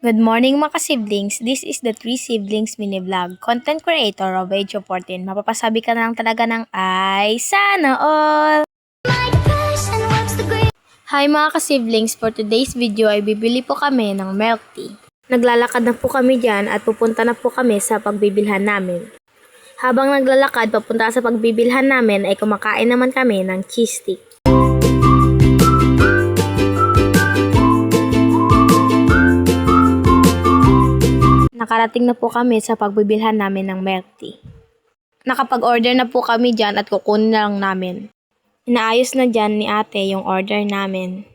Good morning mga siblings. This is the 3 Siblings mini vlog. Content creator of age of 14. Mapapasabi ka na lang talaga ng ay sana all! Hi mga siblings, for today's video ay bibili po kami ng milk tea. Naglalakad na po kami dyan at pupunta na po kami sa pagbibilhan namin. Habang naglalakad papunta sa pagbibilhan namin ay kumakain naman kami ng cheese stick. Nakarating na po kami sa pagbibilhan namin ng milk tea. Nakapag-order na po kami dyan at kukunin na lang namin. Inaayos na dyan ni ate yung order namin.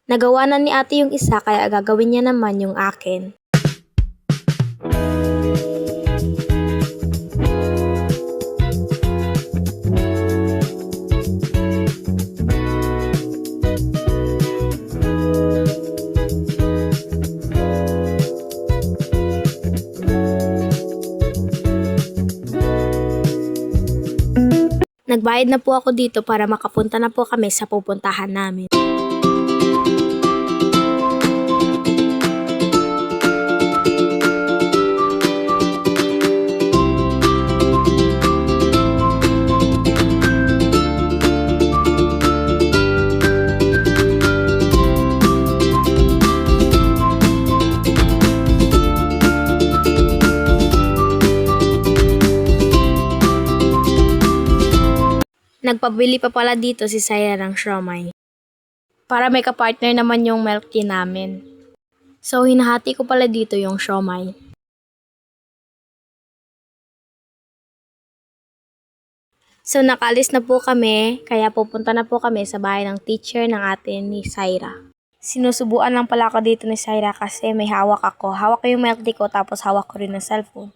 Nagawa na ni ate yung isa kaya gagawin niya naman yung akin. Nagbayad na po ako dito para makapunta na po kami sa pupuntahan namin. Nagpabili pa pala dito si Saira ng siomai. Para may kapartner naman yung milk tea namin. So hinahati ko pala dito yung siomai. So nakalis na po kami, kaya pupunta na po kami sa bahay ng teacher ng ate ni Saira. Sinusubuan lang pala ako dito ni Saira kasi may hawak ako. Hawak ko yung milk tea ko tapos hawak ko rin ng cellphone.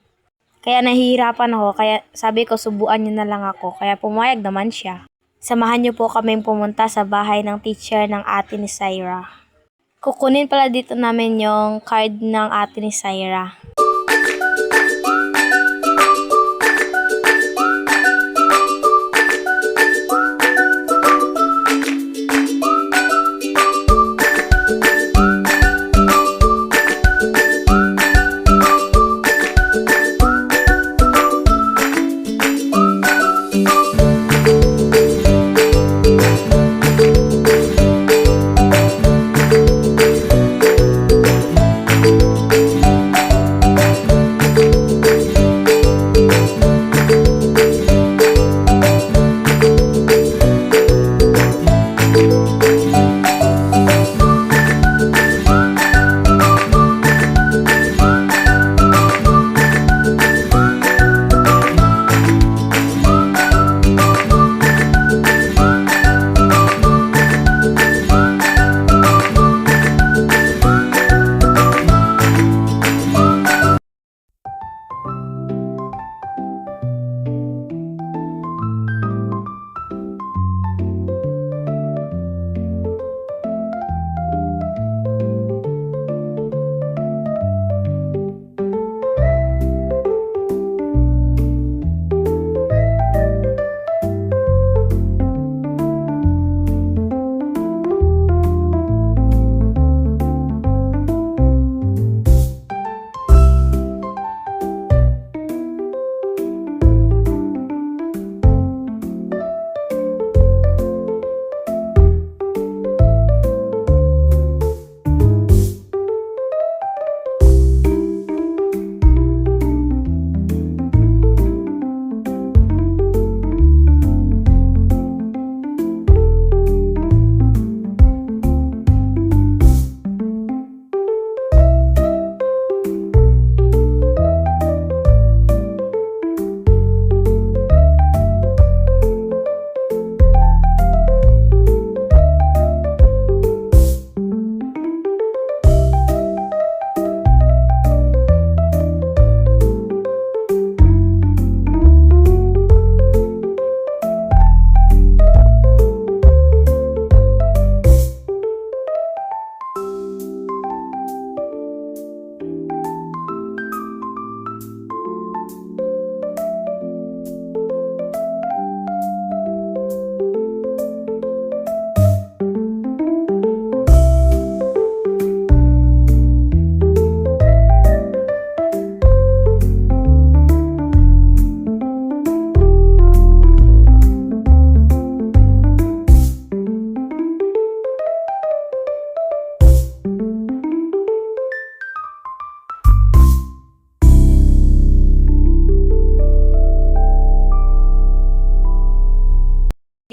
Kaya nahihirapan ako, kaya sabi ko subuan niyo na lang ako, kaya pumayag naman siya. Samahan niyo po kaming pumunta sa bahay ng teacher ng ate ni Saira. Kukunin pala dito namin yung card ng ate ni Saira.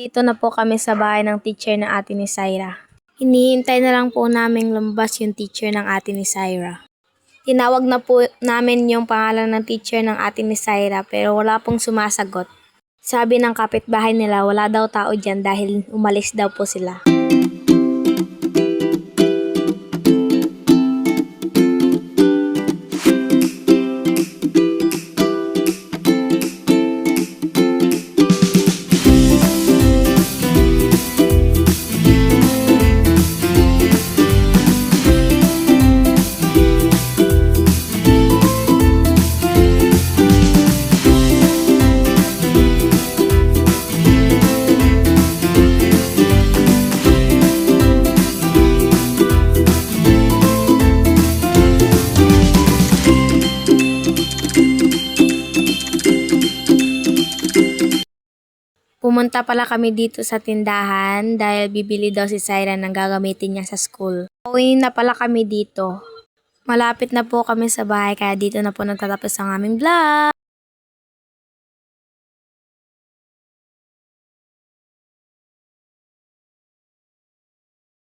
Dito na po kami sa bahay ng teacher ng ate ni Syra. Hinihintay na lang po namin lumabas yung teacher ng ate ni Syra. Tinawag na po namin yung pangalan ng teacher ng ate ni Syra pero wala pong sumasagot. Sabi ng kapitbahay nila wala daw tao dyan dahil umalis daw po sila. Pumunta pala kami dito sa tindahan dahil bibili daw si Syra ng gagamitin niya sa school. Uwi na pala kami dito. Malapit na po kami sa bahay kaya dito na po nagtatapos ang aming vlog.